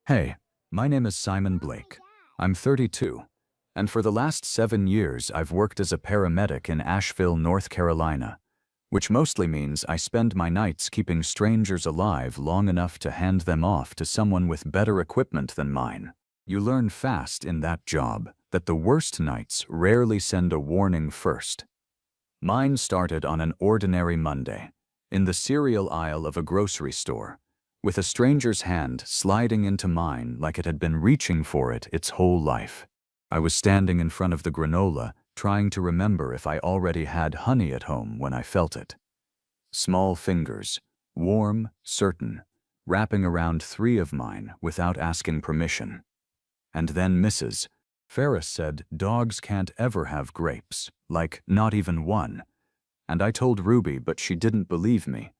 Hey, my name is Simon Blake. I'm 32, and for the last 7 years I've worked as a paramedic in Asheville, North Carolina, which mostly means I spend my nights keeping strangers alive long enough to hand them off to someone with better equipment than mine. You learn fast in that job that the worst nights rarely send a warning first. Mine started on an ordinary Monday, in the cereal aisle of a grocery store, with a stranger's hand sliding into mine like it had been reaching for it its whole life. I was standing in front of the granola, trying to remember if I already had honey at home when I felt it. Small fingers, warm, certain, wrapping around 3 of mine without asking permission. And then Mrs. Ferris said dogs can't ever have grapes, like not even one. And I told Ruby, but she didn't believe me.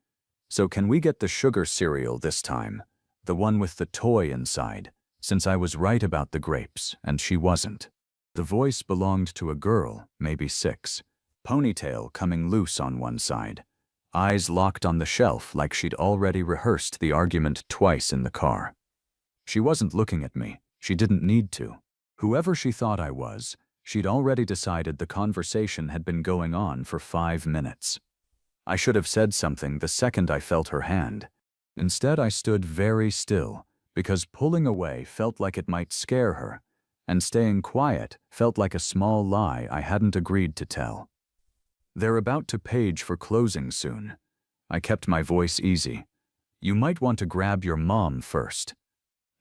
So can we get the sugar cereal this time, the one with the toy inside, since I was right about the grapes and she wasn't. The voice belonged to a girl, maybe 6, ponytail coming loose on one side, eyes locked on the shelf like she'd already rehearsed the argument twice in the car. She wasn't looking at me, she didn't need to. Whoever she thought I was, she'd already decided the conversation had been going on for 5 minutes. I should have said something the second I felt her hand. Instead, I stood very still, because pulling away felt like it might scare her, and staying quiet felt like a small lie I hadn't agreed to tell. They're about to page for closing soon. I kept my voice easy. You might want to grab your mom first.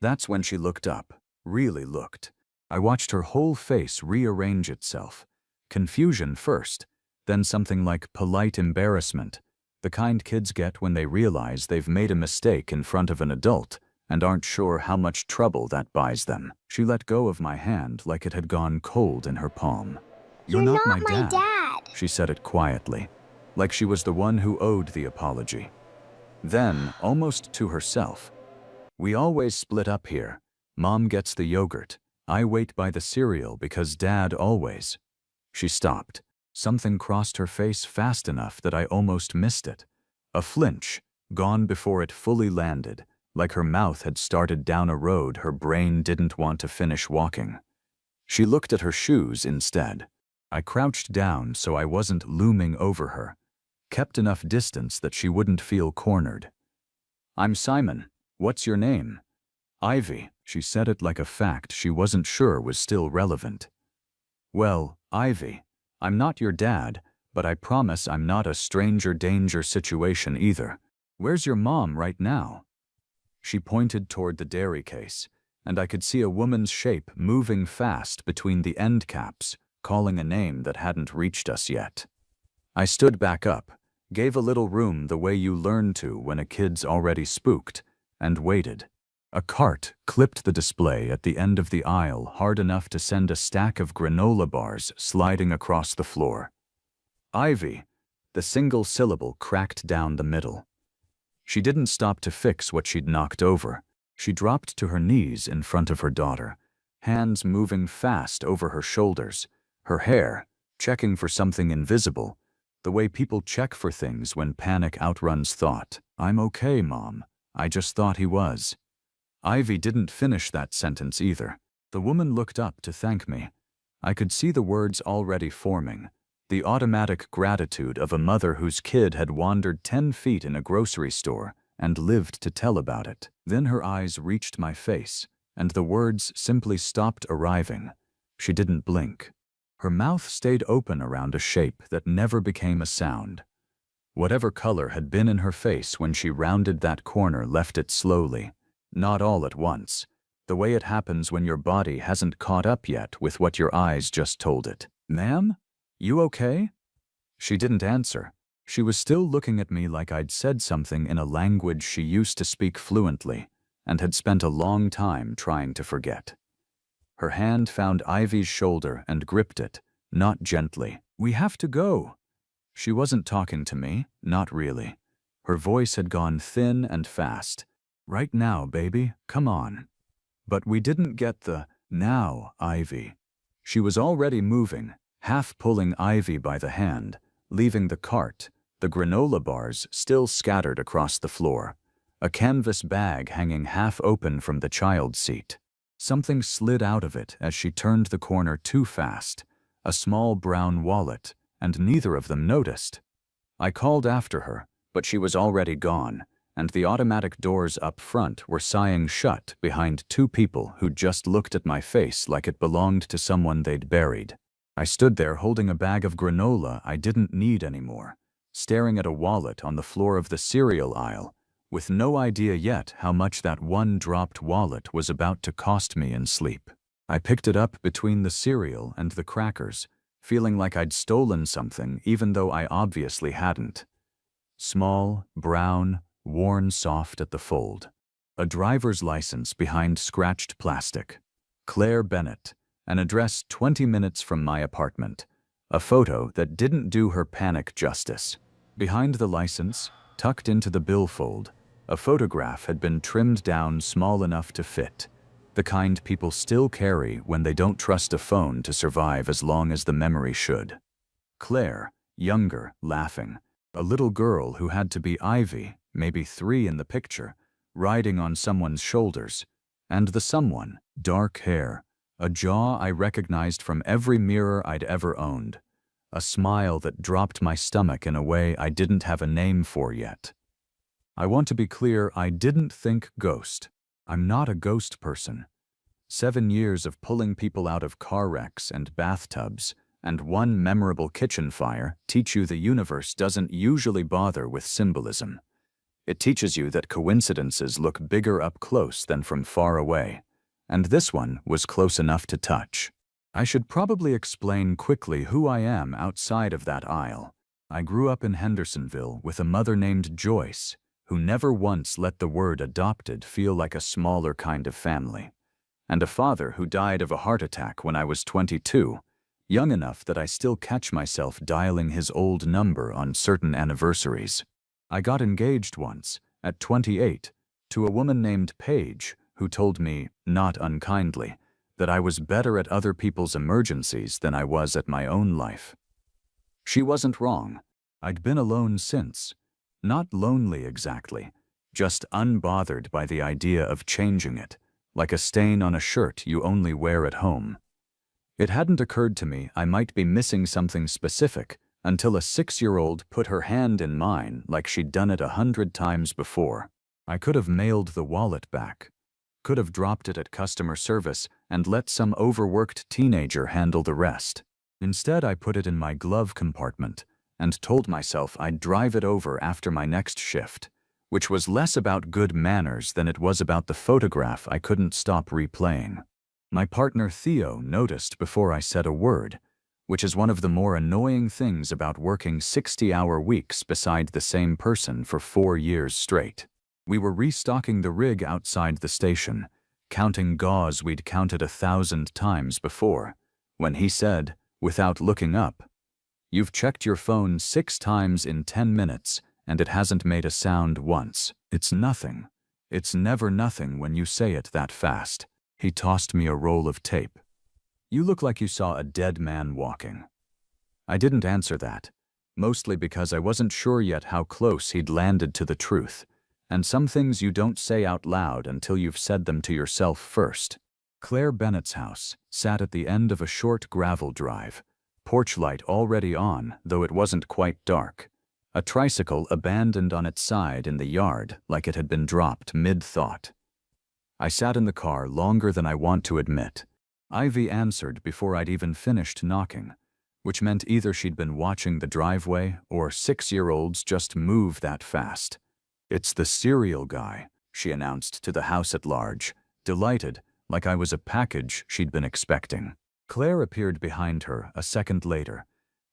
That's when she looked up, really looked. I watched her whole face rearrange itself. Confusion first, then something like polite embarrassment, the kind kids get when they realize they've made a mistake in front of an adult and aren't sure how much trouble that buys them. She let go of my hand like it had gone cold in her palm. "You're not my dad," she said it quietly, like she was the one who owed the apology. Then, almost to herself, "We always split up here. Mom gets the yogurt. I wait by the cereal because Dad always." She stopped. Something crossed her face fast enough that I almost missed it. A flinch, gone before it fully landed, like her mouth had started down a road her brain didn't want to finish walking. She looked at her shoes instead. I crouched down so I wasn't looming over her, kept enough distance that she wouldn't feel cornered. "I'm Simon. What's your name?" "Ivy." She said it like a fact she wasn't sure was still relevant. "Well, Ivy, I'm not your dad, but I promise I'm not a stranger danger situation either. Where's your mom right now?" She pointed toward the dairy case, and I could see a woman's shape moving fast between the end caps, calling a name that hadn't reached us yet. I stood back up, gave a little room the way you learn to when a kid's already spooked, and waited. A cart clipped the display at the end of the aisle hard enough to send a stack of granola bars sliding across the floor. "Ivy," the single syllable cracked down the middle. She didn't stop to fix what she'd knocked over. She dropped to her knees in front of her daughter, hands moving fast over her shoulders, her hair, checking for something invisible, the way people check for things when panic outruns thought. "I'm okay, Mom. I just thought he was." Ivy didn't finish that sentence either. The woman looked up to thank me. I could see the words already forming, the automatic gratitude of a mother whose kid had wandered 10 feet in a grocery store and lived to tell about it. Then her eyes reached my face, and the words simply stopped arriving. She didn't blink. Her mouth stayed open around a shape that never became a sound. Whatever color had been in her face when she rounded that corner left it slowly. Not all at once, the way it happens when your body hasn't caught up yet with what your eyes just told it. "Ma'am? You okay?" She didn't answer. She was still looking at me like I'd said something in a language she used to speak fluently and had spent a long time trying to forget. Her hand found Ivy's shoulder and gripped it, not gently. "We have to go." She wasn't talking to me, not really. Her voice had gone thin and fast. "Right now, baby, come on." But we didn't get the "now, Ivy." She was already moving, half pulling Ivy by the hand, leaving the cart, the granola bars still scattered across the floor, a canvas bag hanging half open from the child's seat. Something slid out of it as she turned the corner too fast, a small brown wallet, and neither of them noticed. I called after her, but she was already gone, and the automatic doors up front were sighing shut behind two people who just looked at my face like it belonged to someone they'd buried. I stood there holding a bag of granola I didn't need anymore, staring at a wallet on the floor of the cereal aisle, with no idea yet how much that one dropped wallet was about to cost me in sleep. I picked it up between the cereal and the crackers, feeling like I'd stolen something even though I obviously hadn't. Small, brown, worn soft at the fold. A driver's license behind scratched plastic. Claire Bennett. An address 20 minutes from my apartment. A photo that didn't do her panic justice. Behind the license, tucked into the billfold, a photograph had been trimmed down small enough to fit. The kind people still carry when they don't trust a phone to survive as long as the memory should. Claire, younger, laughing. A little girl who had to be Ivy, maybe 3 in the picture, riding on someone's shoulders. And the someone, dark hair, a jaw I recognized from every mirror I'd ever owned. A smile that dropped my stomach in a way I didn't have a name for yet. I want to be clear, I didn't think ghost. I'm not a ghost person. 7 years of pulling people out of car wrecks and bathtubs, and one memorable kitchen fire teach you the universe doesn't usually bother with symbolism. It teaches you that coincidences look bigger up close than from far away, and this one was close enough to touch. I should probably explain quickly who I am outside of that aisle. I grew up in Hendersonville with a mother named Joyce, who never once let the word adopted feel like a smaller kind of family, and a father who died of a heart attack when I was 22, young enough that I still catch myself dialing his old number on certain anniversaries. I got engaged once, at 28, to a woman named Paige, who told me, not unkindly, that I was better at other people's emergencies than I was at my own life. She wasn't wrong. I'd been alone since. Not lonely exactly, just unbothered by the idea of changing it, like a stain on a shirt you only wear at home. It hadn't occurred to me I might be missing something specific until a 6-year-old put her hand in mine like she'd done it 100 times before. I could have mailed the wallet back. Could have dropped it at customer service and let some overworked teenager handle the rest. Instead, I put it in my glove compartment and told myself I'd drive it over after my next shift, which was less about good manners than it was about the photograph I couldn't stop replaying. My partner Theo noticed before I said a word, which is one of the more annoying things about working 60-hour weeks beside the same person for 4 years straight. We were restocking the rig outside the station, counting gauze we'd counted 1,000 times before, when he said, without looking up, "You've checked your phone 6 times in 10 minutes, and it hasn't made a sound once. It's nothing. It's never nothing when you say it that fast." He tossed me a roll of tape. "You look like you saw a dead man walking." I didn't answer that, mostly because I wasn't sure yet how close he'd landed to the truth, and some things you don't say out loud until you've said them to yourself first. Claire Bennett's house sat at the end of a short gravel drive, porch light already on, though it wasn't quite dark. A tricycle abandoned on its side in the yard like it had been dropped mid-thought. I sat in the car longer than I want to admit. Ivy answered before I'd even finished knocking, which meant either she'd been watching the driveway or 6-year-olds just move that fast. "It's the cereal guy," she announced to the house at large, delighted, like I was a package she'd been expecting. Claire appeared behind her a second later,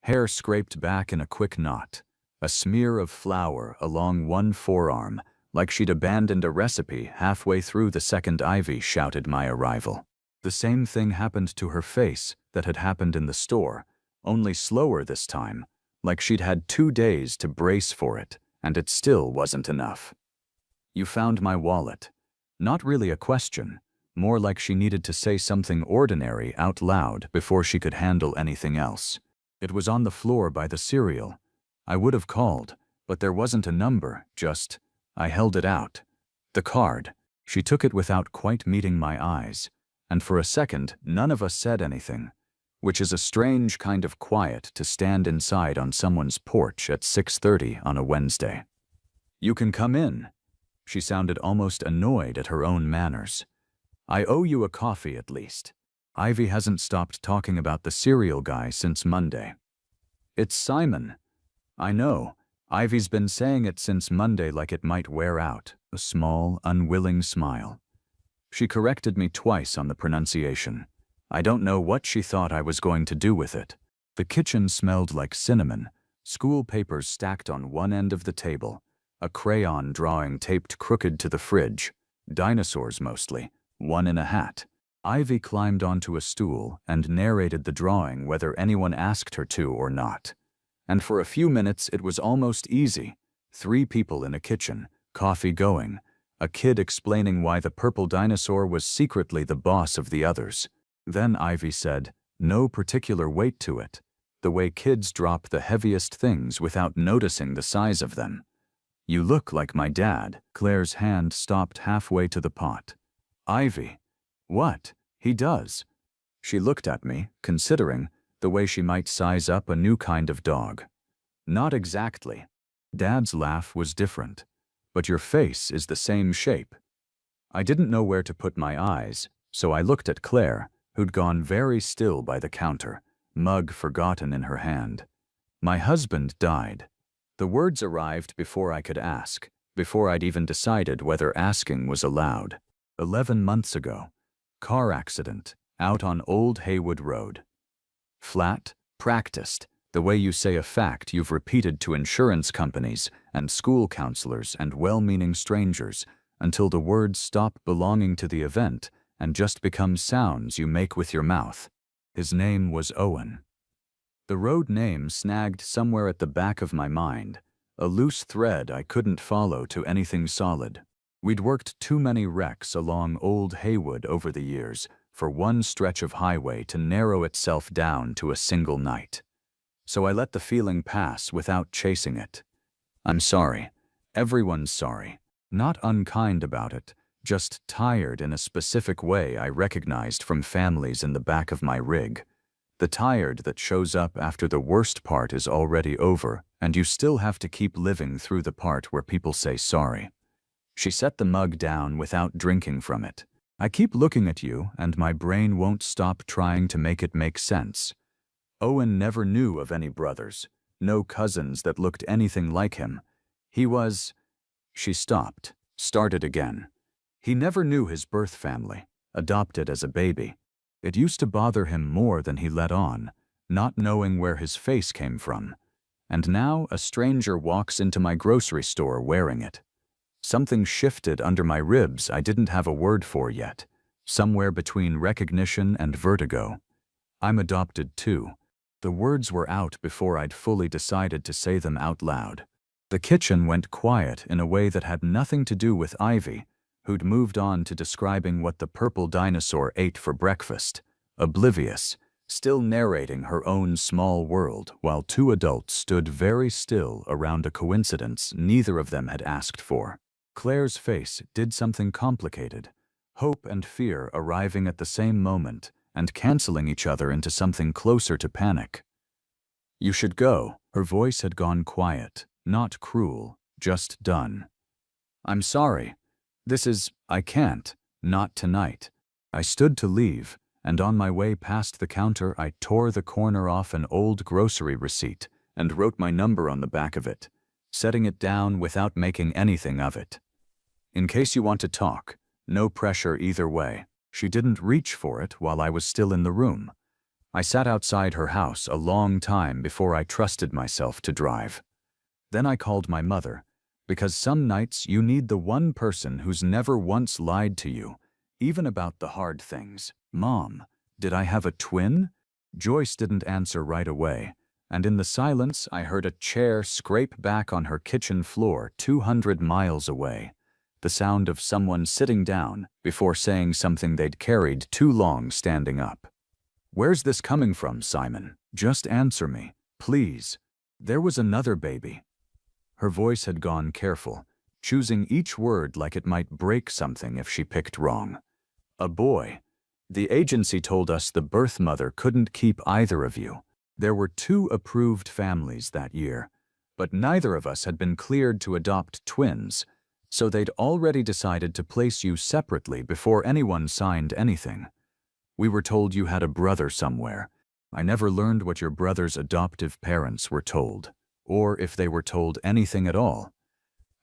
hair scraped back in a quick knot, a smear of flour along one forearm, like she'd abandoned a recipe halfway through the second Ivy shouted my arrival. The same thing happened to her face that had happened in the store, only slower this time, like she'd had 2 days to brace for it, and it still wasn't enough. "You found my wallet." Not really a question, more like she needed to say something ordinary out loud before she could handle anything else. "It was on the floor by the cereal. I would have called, but there wasn't a number, just, I held it out. The card. She took it without quite meeting my eyes, and for a second none of us said anything, which is a strange kind of quiet to stand inside on someone's porch at 6:30 on a Wednesday. "You can come in." She sounded almost annoyed at her own manners. "I owe you a coffee at least. Ivy hasn't stopped talking about the cereal guy since Monday." "It's Simon." "I know. Ivy's been saying it since Monday like it might wear out." A small, unwilling smile. She corrected me twice on the pronunciation. I don't know what she thought I was going to do with it. The kitchen smelled like cinnamon, school papers stacked on one end of the table, a crayon drawing taped crooked to the fridge, dinosaurs mostly, one in a hat. Ivy climbed onto a stool and narrated the drawing whether anyone asked her to or not. And for a few minutes it was almost easy. 3 people in a kitchen, coffee going, a kid explaining why the purple dinosaur was secretly the boss of the others. Then Ivy said, "No particular weight to it," the way kids drop the heaviest things without noticing the size of them. "You look like my dad." Claire's hand stopped halfway to the pot. "Ivy." "What? He does." She looked at me, considering, the way she might size up a new kind of dog. "Not exactly." Dad's laugh was different. "But your face is the same shape." I didn't know where to put my eyes, so I looked at Claire, who'd gone very still by the counter, mug forgotten in her hand. "My husband died." The words arrived before I could ask, before I'd even decided whether asking was allowed. 11 months ago. Car accident, out on Old Haywood Road. Flat, practiced, the way you say a fact you've repeated to insurance companies and school counselors and well-meaning strangers until the words stop belonging to the event and just become sounds you make with your mouth. His name was Owen. The road name snagged somewhere at the back of my mind, a loose thread I couldn't follow to anything solid. We'd worked too many wrecks along Old Haywood over the years for one stretch of highway to narrow itself down to a single night. So I let the feeling pass without chasing it. I'm sorry. Everyone's sorry. Not unkind about it, just tired in a specific way I recognized from families in the back of my rig. The tired that shows up after the worst part is already over and you still have to keep living through the part where people say sorry. She set the mug down without drinking from it. "I keep looking at you and my brain won't stop trying to make it make sense. Owen never knew of any brothers, no cousins that looked anything like him. He was..." She stopped, started again. "He never knew his birth family, adopted as a baby. It used to bother him more than he let on, not knowing where his face came from. And now a stranger walks into my grocery store wearing it. Something shifted under my ribs I didn't have a word for yet, somewhere between recognition and vertigo. I'm adopted too." The words were out before I'd fully decided to say them out loud. The kitchen went quiet in a way that had nothing to do with Ivy, who'd moved on to describing what the purple dinosaur ate for breakfast, oblivious, still narrating her own small world while 2 adults stood very still around a coincidence neither of them had asked for. Claire's face did something complicated, hope and fear arriving at the same moment and canceling each other into something closer to panic. "You should go." Her voice had gone quiet, not cruel, just done. "I'm sorry. I can't, not tonight." I stood to leave, and on my way past the counter I tore the corner off an old grocery receipt and wrote my number on the back of it, setting it down without making anything of it. "In case you want to talk, no pressure either way." She didn't reach for it while I was still in the room. I sat outside her house a long time before I trusted myself to drive. Then I called my mother, because some nights you need the one person who's never once lied to you, even about the hard things. "Mom, did I have a twin?" Joyce didn't answer right away, and in the silence I heard a chair scrape back on her kitchen floor 200 miles away, the sound of someone sitting down before saying something they'd carried too long standing up. "Where's this coming from, Simon? Just answer me, please. There was another baby." Her voice had gone careful, choosing each word like it might break something if she picked wrong. A boy. The agency told us the birth mother couldn't keep either of you. There were 2 approved families that year, but neither of us had been cleared to adopt twins, so they'd already decided to place you separately before anyone signed anything. We were told you had a brother somewhere. I never learned what your brother's adoptive parents were told, or if they were told anything at all.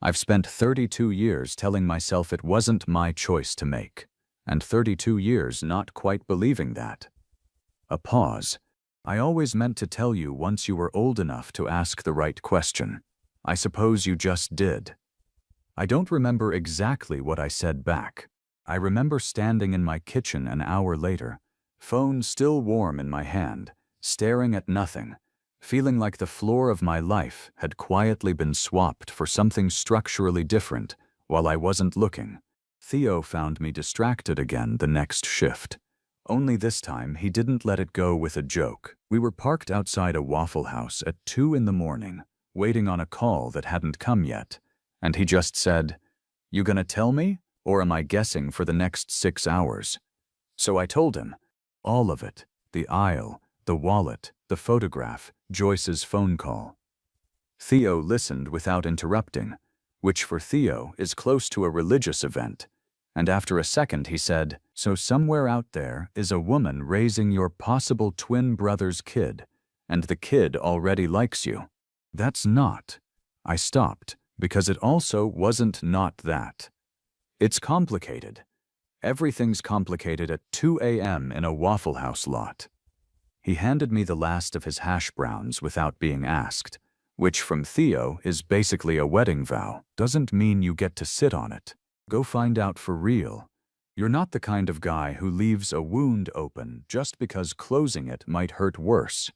I've spent 32 years telling myself it wasn't my choice to make, and 32 years not quite believing that. A pause. I always meant to tell you once you were old enough to ask the right question. I suppose you just did. I don't remember exactly what I said back. I remember standing in my kitchen an hour later, phone still warm in my hand, staring at nothing, feeling like the floor of my life had quietly been swapped for something structurally different while I wasn't looking. Theo found me distracted again the next shift. Only this time he didn't let it go with a joke. We were parked outside a Waffle House at 2 in the morning, waiting on a call that hadn't come yet, and he just said, "You gonna tell me, or am I guessing for the next 6 hours?" So I told him. All of it. The aisle, the wallet, the photograph, Joyce's phone call. Theo listened without interrupting, which for Theo is close to a religious event, and after a second he said, "So somewhere out there is a woman raising your possible twin brother's kid, and the kid already likes you." That's not. I stopped, because it also wasn't not that. It's complicated. Everything's complicated at 2 a.m. in a Waffle House lot. He handed me the last of his hash browns without being asked, which from Theo is basically a wedding vow. Doesn't mean you get to sit on it. Go find out for real. You're not the kind of guy who leaves a wound open just because closing it might hurt worse.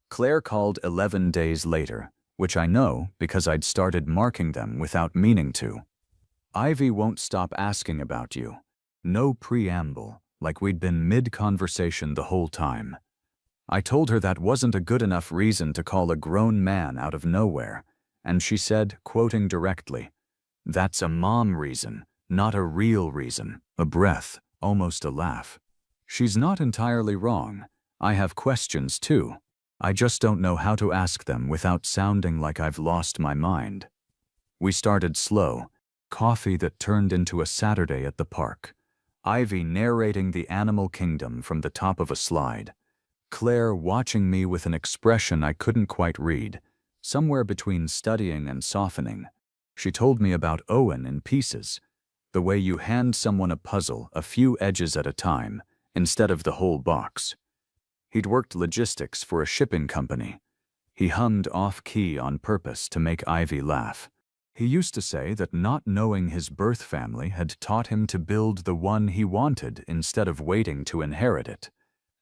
Claire called 11 days later, which I know because I'd started marking them without meaning to. "Ivy won't stop asking about you." No preamble, like we'd been mid-conversation the whole time. I told her that wasn't a good enough reason to call a grown man out of nowhere, and she said, quoting directly, "That's a mom reason, not a real reason." A breath, almost a laugh. She's not entirely wrong. I have questions too. I just don't know how to ask them without sounding like I've lost my mind. We started slow, coffee that turned into a Saturday at the park. Ivy narrating the animal kingdom from the top of a slide. Claire watching me with an expression I couldn't quite read, somewhere between studying and softening. She told me about Owen in pieces, the way you hand someone a puzzle a few edges at a time, instead of the whole box. He'd worked logistics for a shipping company. He hummed off-key on purpose to make Ivy laugh. He used to say that not knowing his birth family had taught him to build the one he wanted instead of waiting to inherit it.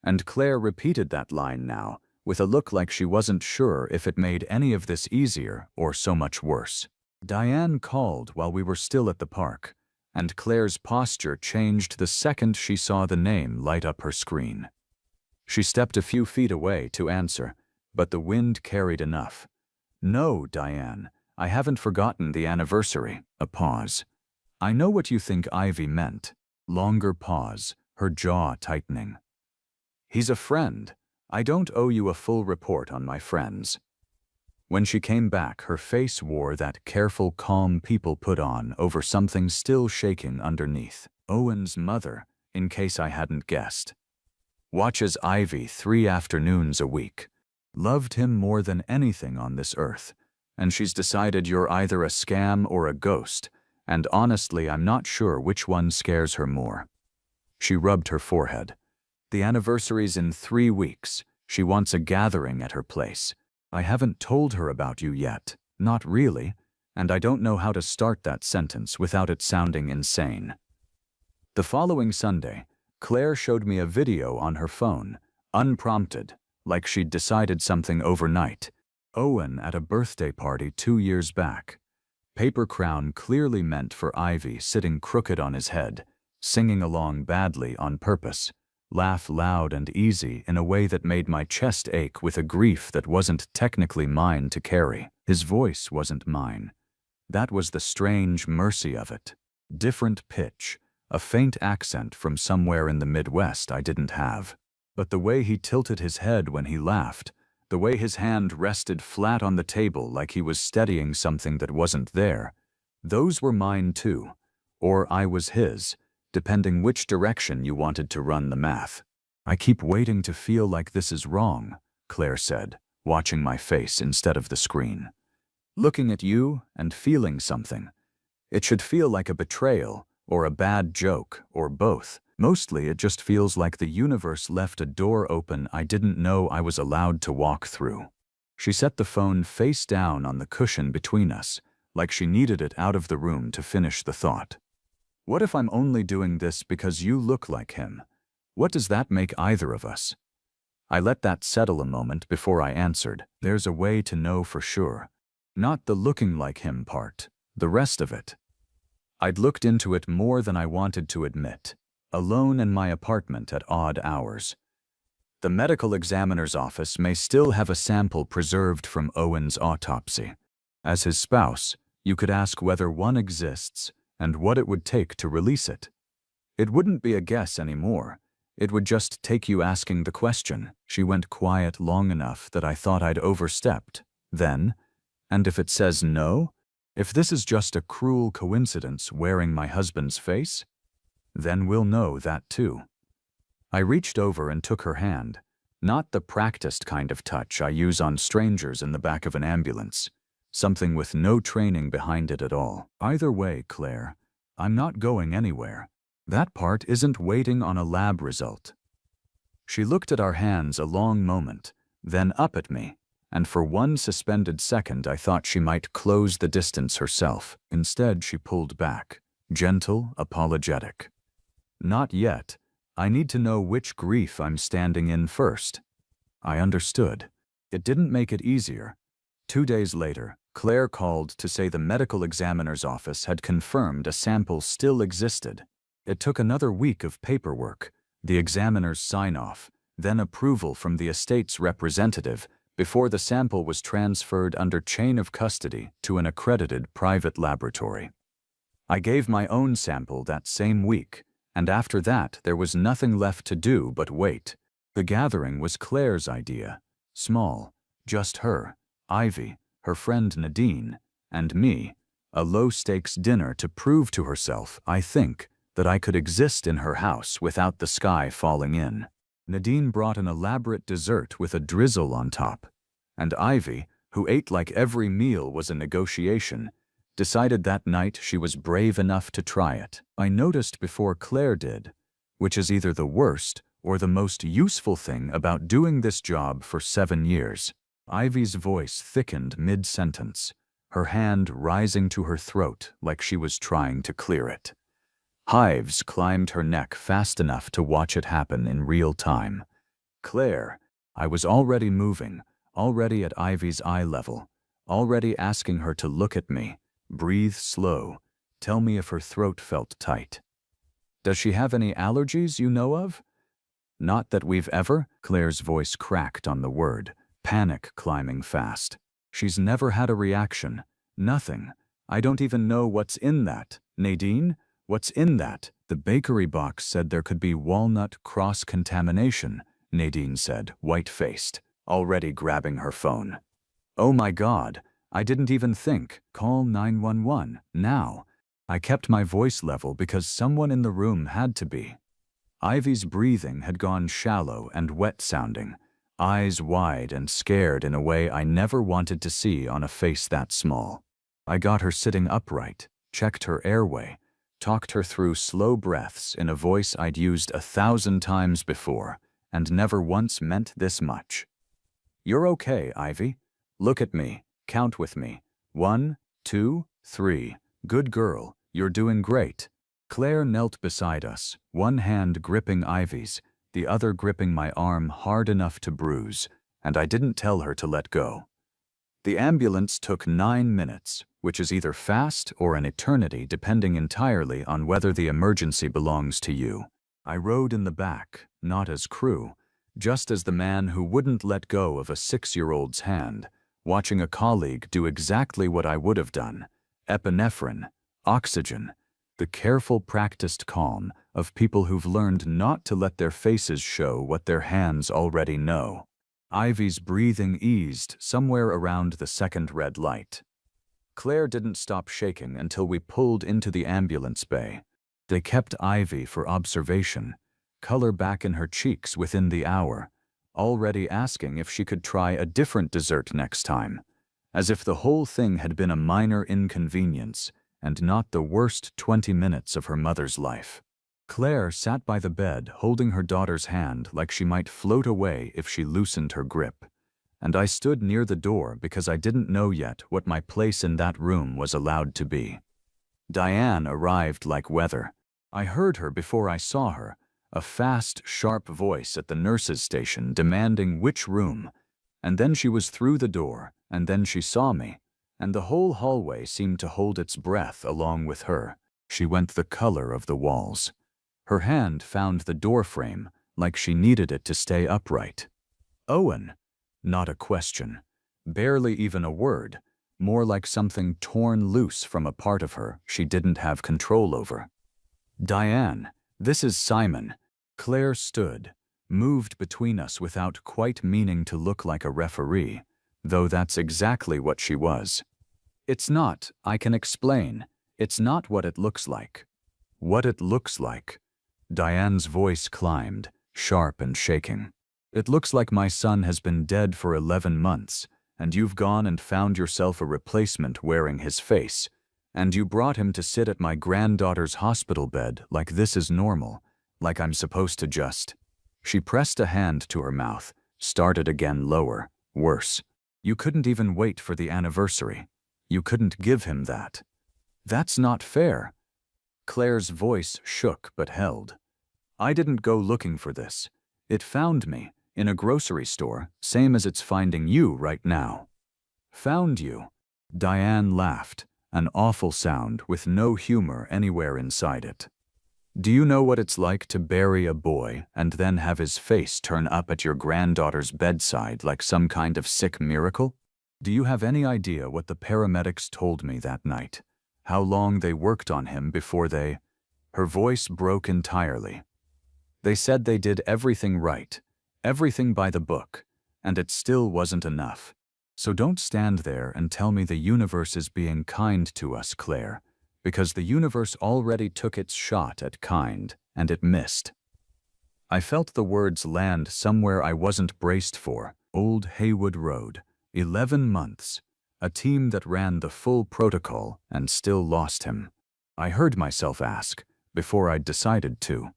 And Claire repeated that line now, with a look like she wasn't sure if it made any of this easier or so much worse. Diane called while we were still at the park, and Claire's posture changed the second she saw the name light up her screen. She stepped a few feet away to answer, but the wind carried enough. "No, Diane. I haven't forgotten the anniversary." A pause. "I know what you think Ivy meant." Longer pause, her jaw tightening. "He's a friend. I don't owe you a full report on my friends." When she came back, her face wore that careful calm people put on over something still shaking underneath. Owen's mother, in case I hadn't guessed. Watches Ivy 3 afternoons a week. Loved him more than anything on this earth. And she's decided you're either a scam or a ghost, and honestly I'm not sure which one scares her more. She rubbed her forehead. "The anniversary's in 3 weeks. She wants a gathering at her place. I haven't told her about you yet, not really, and I don't know how to start that sentence without it sounding insane." The following Sunday, Claire showed me a video on her phone, unprompted, like she'd decided something overnight. Owen at a birthday party 2 years back. Paper crown clearly meant for Ivy sitting crooked on his head, singing along badly on purpose. Laugh loud and easy in a way that made my chest ache with a grief that wasn't technically mine to carry. His voice wasn't mine. That was the strange mercy of it. Different pitch, a faint accent from somewhere in the Midwest I didn't have. But the way he tilted his head when he laughed, the way his hand rested flat on the table like he was steadying something that wasn't there, those were mine too. Or I was his, depending which direction you wanted to run the math. I keep waiting to feel like this is wrong, Claire said, watching my face instead of the screen. Looking at you and feeling something. It should feel like a betrayal, or a bad joke, or both. Mostly it just feels like the universe left a door open I didn't know I was allowed to walk through. She set the phone face down on the cushion between us, like she needed it out of the room to finish the thought. What if I'm only doing this because you look like him? What does that make either of us? I let that settle a moment before I answered. There's a way to know for sure. Not the looking like him part, the rest of it. I'd looked into it more than I wanted to admit, alone in my apartment at odd hours. The medical examiner's office may still have a sample preserved from Owen's autopsy. As his spouse, you could ask whether one exists and what it would take to release it. It wouldn't be a guess anymore. It would just take you asking the question. She went quiet long enough that I thought I'd overstepped. Then, and if it says no? If this is just a cruel coincidence wearing my husband's face? Then we'll know that too. I reached over and took her hand, not the practiced kind of touch I use on strangers in the back of an ambulance, something with no training behind it at all. Either way, Claire, I'm not going anywhere. That part isn't waiting on a lab result. She looked at our hands a long moment, then up at me, and for one suspended second I thought she might close the distance herself. Instead, she pulled back, gentle, apologetic. Not yet. I need to know which grief I'm standing in first. I understood. It didn't make it easier. 2 days later, Claire called to say the medical examiner's office had confirmed a sample still existed. It took another week of paperwork, the examiner's sign-off, then approval from the estate's representative, before the sample was transferred under chain of custody to an accredited private laboratory. I gave my own sample that same week, and after that there was nothing left to do but wait. The gathering was Claire's idea. Small, just her, Ivy, her friend Nadine, and me. A low-stakes dinner to prove to herself, I think, that I could exist in her house without the sky falling in. Nadine brought an elaborate dessert with a drizzle on top, and Ivy, who ate like every meal was a negotiation, decided that night she was brave enough to try it. I noticed before Claire did, which is either the worst or the most useful thing about doing this job for 7 years. Ivy's voice thickened mid-sentence, her hand rising to her throat like she was trying to clear it. Hives climbed her neck fast enough to watch it happen in real time. Claire, I was already moving, already at Ivy's eye level, already asking her to look at me, breathe slow, tell me if her throat felt tight. Does she have any allergies you know of? Not that we've ever, Claire's voice cracked on the word, panic climbing fast. She's never had a reaction, nothing. I don't even know what's in that. Nadine, what's in that? The bakery box said there could be walnut cross-contamination, Nadine said, white-faced, already grabbing her phone. Oh my God, I didn't even think. Call 911, now. I kept my voice level because someone in the room had to be. Ivy's breathing had gone shallow and wet-sounding, eyes wide and scared in a way I never wanted to see on a face that small. I got her sitting upright, checked her airway, talked her through slow breaths in a voice I'd used 1,000 times before and never once meant this much. You're okay, Ivy. Look at me. Count with me. 1, 2, 3. Good girl. You're doing great. Claire knelt beside us, one hand gripping Ivy's, the other gripping my arm hard enough to bruise, and I didn't tell her to let go. The ambulance took 9 minutes, which is either fast or an eternity depending entirely on whether the emergency belongs to you. I rode in the back, not as crew, just as the man who wouldn't let go of a 6-year-old's hand, watching a colleague do exactly what I would have done, epinephrine, oxygen, the careful practiced calm of people who've learned not to let their faces show what their hands already know. Ivy's breathing eased somewhere around the second red light. Claire didn't stop shaking until we pulled into the ambulance bay. They kept Ivy for observation, color back in her cheeks within the hour, already asking if she could try a different dessert next time, as if the whole thing had been a minor inconvenience and not the worst 20 minutes of her mother's life. Claire sat by the bed holding her daughter's hand like she might float away if she loosened her grip, and I stood near the door because I didn't know yet what my place in that room was allowed to be. Diane arrived like weather. I heard her before I saw her, a fast, sharp voice at the nurse's station demanding which room, and then she was through the door, and then she saw me, and the whole hallway seemed to hold its breath along with her. She went the color of the walls. Her hand found the door frame like she needed it to stay upright. Owen. Not a question. Barely even a word. More like something torn loose from a part of her she didn't have control over. Diane, this is Simon. Claire stood, moved between us without quite meaning to look like a referee, though that's exactly what she was. It's not, I can explain. It's not what it looks like. What it looks like. Diane's voice climbed, sharp and shaking. It looks like my son has been dead for 11 months, and you've gone and found yourself a replacement wearing his face, and you brought him to sit at my granddaughter's hospital bed like this is normal, like I'm supposed to just. She pressed a hand to her mouth, started again lower, worse. You couldn't even wait for the anniversary. You couldn't give him that. That's not fair. Claire's voice shook but held. I didn't go looking for this. It found me, in a grocery store, same as it's finding you right now. Found you? Diane laughed, an awful sound with no humor anywhere inside it. Do you know what it's like to bury a boy and then have his face turn up at your granddaughter's bedside like some kind of sick miracle? Do you have any idea what the paramedics told me that night? How long they worked on him before they… Her voice broke entirely. They said they did everything right, everything by the book, and it still wasn't enough. So don't stand there and tell me the universe is being kind to us, Claire, because the universe already took its shot at kind, and it missed. I felt the words land somewhere I wasn't braced for. Old Haywood Road, 11 months, a team that ran the full protocol and still lost him. I heard myself ask, before I'd decided to.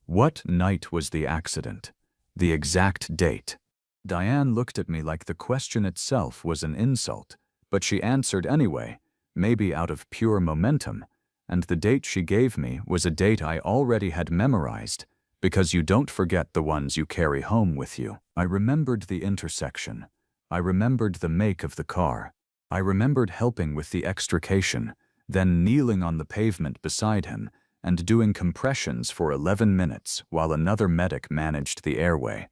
What night was the accident? The exact date. Diane looked at me like the question itself was an insult, but she answered anyway, maybe out of pure momentum, and the date she gave me was a date I already had memorized, because you don't forget the ones you carry home with you. I remembered the intersection. I remembered the make of the car. I remembered helping with the extrication, then kneeling on the pavement beside him and doing compressions for 11 minutes while another medic managed the airway.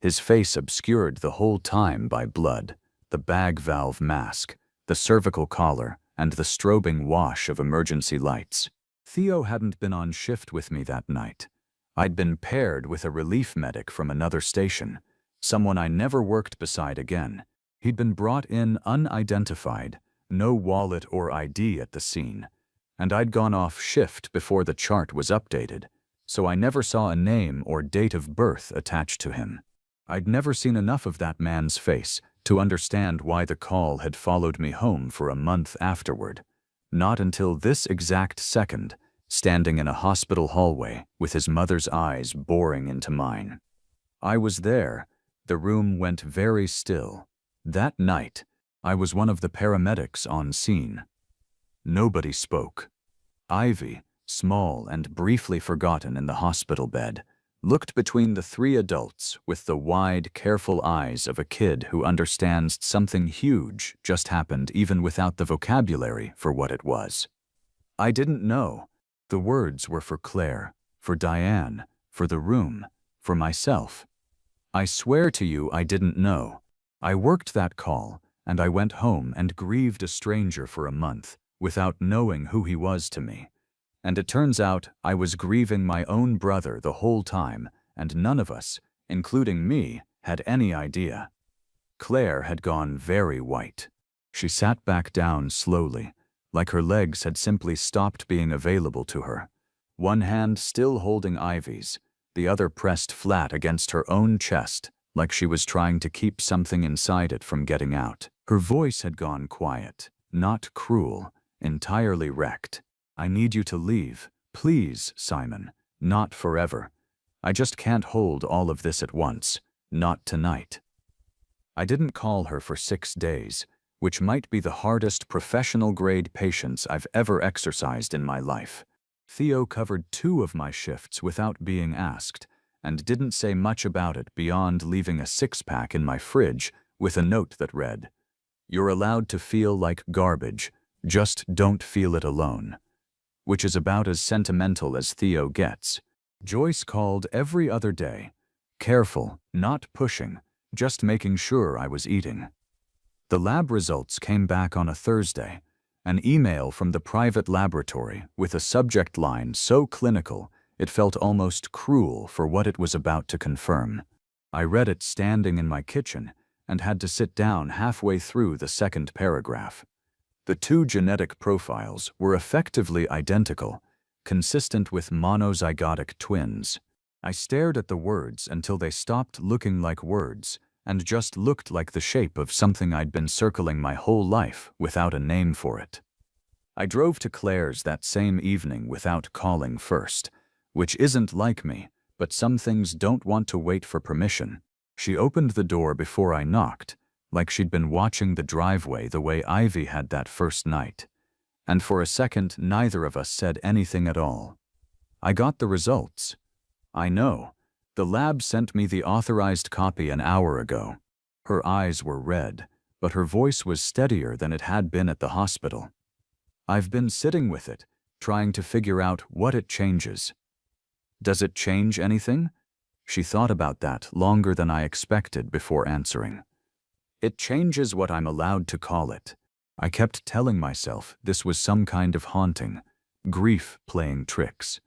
His face obscured the whole time by blood, the bag valve mask, the cervical collar, and the strobing wash of emergency lights. Theo hadn't been on shift with me that night. I'd been paired with a relief medic from another station, someone I never worked beside again. He'd been brought in unidentified, no wallet or ID at the scene, and I'd gone off shift before the chart was updated, so I never saw a name or date of birth attached to him. I'd never seen enough of that man's face to understand why the call had followed me home for a month afterward. Not until this exact second, standing in a hospital hallway with his mother's eyes boring into mine. I was there. The room went very still. That night, I was one of the paramedics on scene. Nobody spoke. Ivy, small and briefly forgotten in the hospital bed, looked between the three adults with the wide, careful eyes of a kid who understands something huge just happened even without the vocabulary for what it was. I didn't know. The words were for Claire, for Diane, for the room, for myself. I swear to you I didn't know. I worked that call, and I went home and grieved a stranger for a month, without knowing who he was to me. And it turns out I was grieving my own brother the whole time, and none of us, including me, had any idea. Claire had gone very white. She sat back down slowly, like her legs had simply stopped being available to her. One hand still holding Ivy's, the other pressed flat against her own chest, like she was trying to keep something inside it from getting out. Her voice had gone quiet, not cruel, entirely wrecked. "I need you to leave. Please, Simon. Not forever. I just can't hold all of this at once. Not tonight." I didn't call her for 6 days, which might be the hardest professional-grade patience I've ever exercised in my life. Theo covered 2 of my shifts without being asked, and didn't say much about it beyond leaving a 6-pack in my fridge with a note that read, "You're allowed to feel like garbage, just don't feel it alone." Which is about as sentimental as Theo gets. Joyce called every other day. Careful, not pushing, just making sure I was eating. The lab results came back on a Thursday, an email from the private laboratory with a subject line so clinical it felt almost cruel for what it was about to confirm. I read it standing in my kitchen and had to sit down halfway through the second paragraph. The 2 genetic profiles were effectively identical, consistent with monozygotic twins. I stared at the words until they stopped looking like words and just looked like the shape of something I'd been circling my whole life without a name for it. I drove to Claire's that same evening without calling first, which isn't like me, but some things don't want to wait for permission. She opened the door before I knocked, like she'd been watching the driveway the way Ivy had that first night. And for a second, neither of us said anything at all. "I got the results." "I know. The lab sent me the authorized copy an hour ago." Her eyes were red, but her voice was steadier than it had been at the hospital. "I've been sitting with it, trying to figure out what it changes." "Does it change anything?" She thought about that longer than I expected before answering. "It changes what I'm allowed to call it." I kept telling myself this was some kind of haunting, grief playing tricks.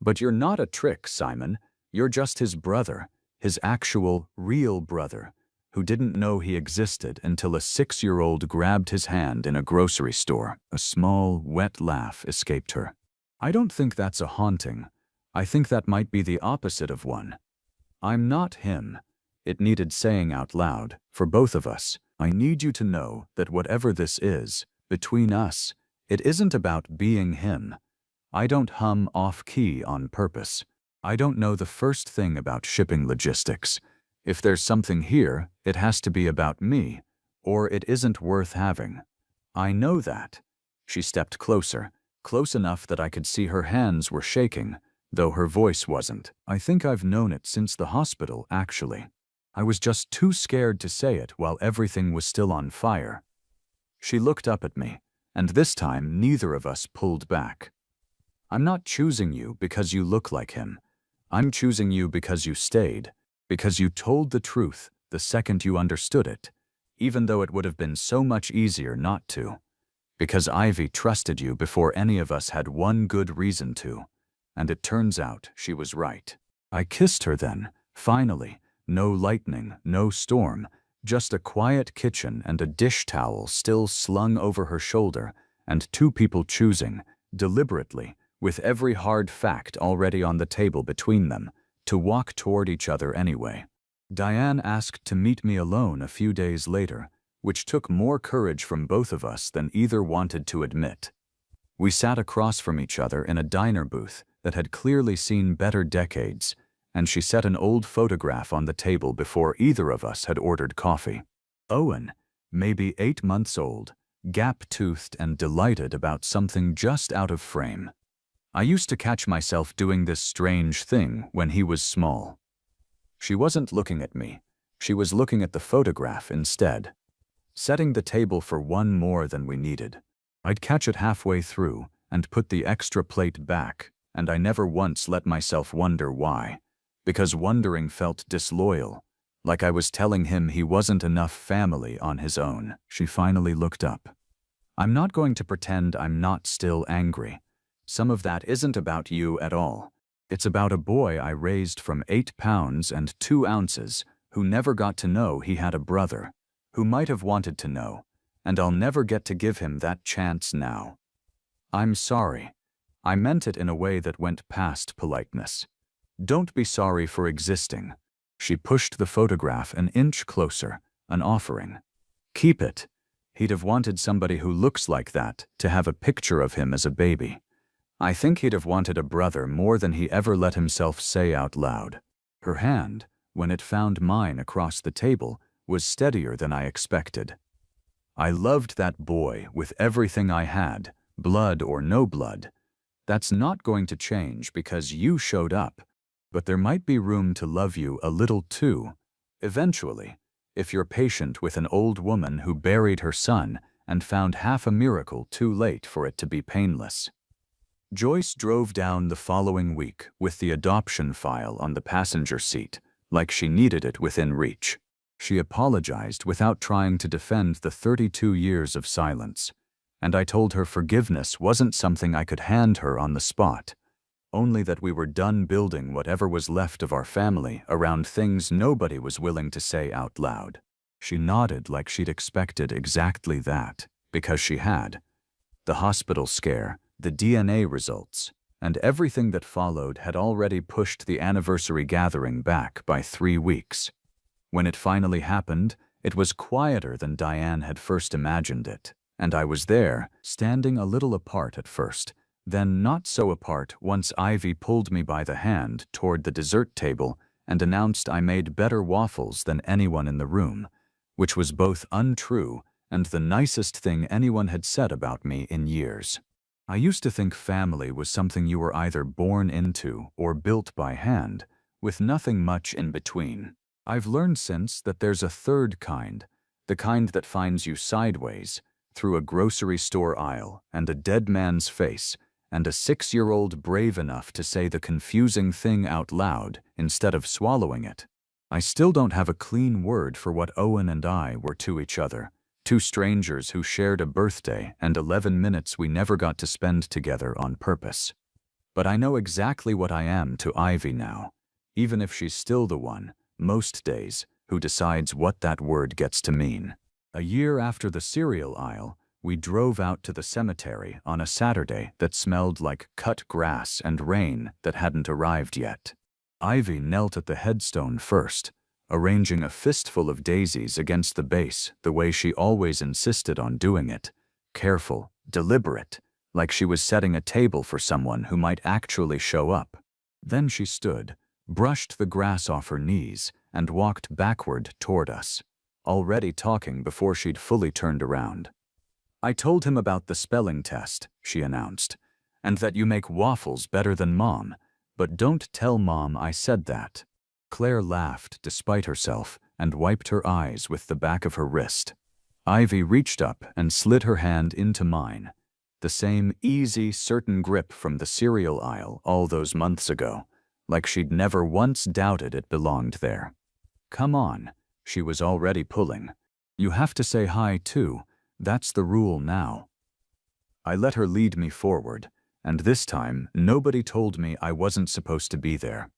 "But you're not a trick, Simon. You're just his brother, his actual, real brother, who didn't know he existed until a 6-year-old grabbed his hand in a grocery store." A small, wet laugh escaped her. "I don't think that's a haunting. I think that might be the opposite of one. I'm not him." It needed saying out loud, for both of us. "I need you to know that whatever this is, between us, it isn't about being him. I don't hum off-key on purpose. I don't know the first thing about shipping logistics. If there's something here, it has to be about me, or it isn't worth having. I know that." She stepped closer, close enough that I could see her hands were shaking, though her voice wasn't. "I think I've known it since the hospital, actually. I was just too scared to say it while everything was still on fire." She looked up at me, and this time neither of us pulled back. "I'm not choosing you because you look like him. I'm choosing you because you stayed, because you told the truth the second you understood it, even though it would have been so much easier not to. Because Ivy trusted you before any of us had one good reason to. And it turns out she was right." I kissed her then, finally. No lightning, no storm, just a quiet kitchen and a dish towel still slung over her shoulder, and 2 people choosing, deliberately, with every hard fact already on the table between them, to walk toward each other anyway. Diane asked to meet me alone a few days later, which took more courage from both of us than either wanted to admit. We sat across from each other in a diner booth that had clearly seen better decades, and she set an old photograph on the table before either of us had ordered coffee. Owen, maybe 8 months old, gap-toothed and delighted about something just out of frame. I used to catch myself doing this strange thing when he was small. She wasn't looking at me. She was looking at the photograph instead. Setting the table for one more than we needed. I'd catch it halfway through and put the extra plate back, and I never once let myself wonder why. Because wondering felt disloyal, like I was telling him he wasn't enough family on his own. She finally looked up. I'm not going to pretend I'm not still angry. Some of that isn't about you at all. It's about a boy I raised from 8 pounds and 2 ounces who never got to know he had a brother, who might have wanted to know, and I'll never get to give him that chance now. I'm sorry. I meant it in a way that went past politeness. Don't be sorry for existing. She pushed the photograph an inch closer, an offering. Keep it. He'd have wanted somebody who looks like that to have a picture of him as a baby. I think he'd have wanted a brother more than he ever let himself say out loud. Her hand, when it found mine across the table, was steadier than I expected. I loved that boy with everything I had, blood or no blood. That's not going to change because you showed up, but there might be room to love you a little too, eventually, if you're patient with an old woman who buried her son and found half a miracle too late for it to be painless. Joyce drove down the following week with the adoption file on the passenger seat, like she needed it within reach. She apologized without trying to defend the 32 years of silence, and I told her forgiveness wasn't something I could hand her on the spot, only that we were done building whatever was left of our family around things nobody was willing to say out loud. She nodded like she'd expected exactly that, because she had. The hospital scare, the DNA results, and everything that followed had already pushed the anniversary gathering back by 3 weeks. When it finally happened, it was quieter than Diane had first imagined it, and I was there, standing a little apart at first, then not so apart once Ivy pulled me by the hand toward the dessert table and announced I made better waffles than anyone in the room, which was both untrue and the nicest thing anyone had said about me in years. I used to think family was something you were either born into or built by hand, with nothing much in between. I've learned since that there's a third kind, the kind that finds you sideways, through a grocery store aisle and a dead man's face, and a 6-year-old brave enough to say the confusing thing out loud instead of swallowing it. I still don't have a clean word for what Owen and I were to each other. 2 strangers who shared a birthday and 11 minutes we never got to spend together on purpose. But I know exactly what I am to Ivy now, even if she's still the one, most days, who decides what that word gets to mean. A year after the cereal aisle, we drove out to the cemetery on a Saturday that smelled like cut grass and rain that hadn't arrived yet. Ivy knelt at the headstone first, arranging a fistful of daisies against the base the way she always insisted on doing it, careful, deliberate, like she was setting a table for someone who might actually show up. Then she stood, brushed the grass off her knees, and walked backward toward us, already talking before she'd fully turned around. I told him about the spelling test, she announced, and that you make waffles better than Mom, but don't tell Mom I said that. Claire laughed despite herself and wiped her eyes with the back of her wrist. Ivy reached up and slid her hand into mine, the same easy, certain grip from the cereal aisle all those months ago, like she'd never once doubted it belonged there. Come on, she was already pulling. You have to say hi too, that's the rule now. I let her lead me forward, and this time nobody told me I wasn't supposed to be there.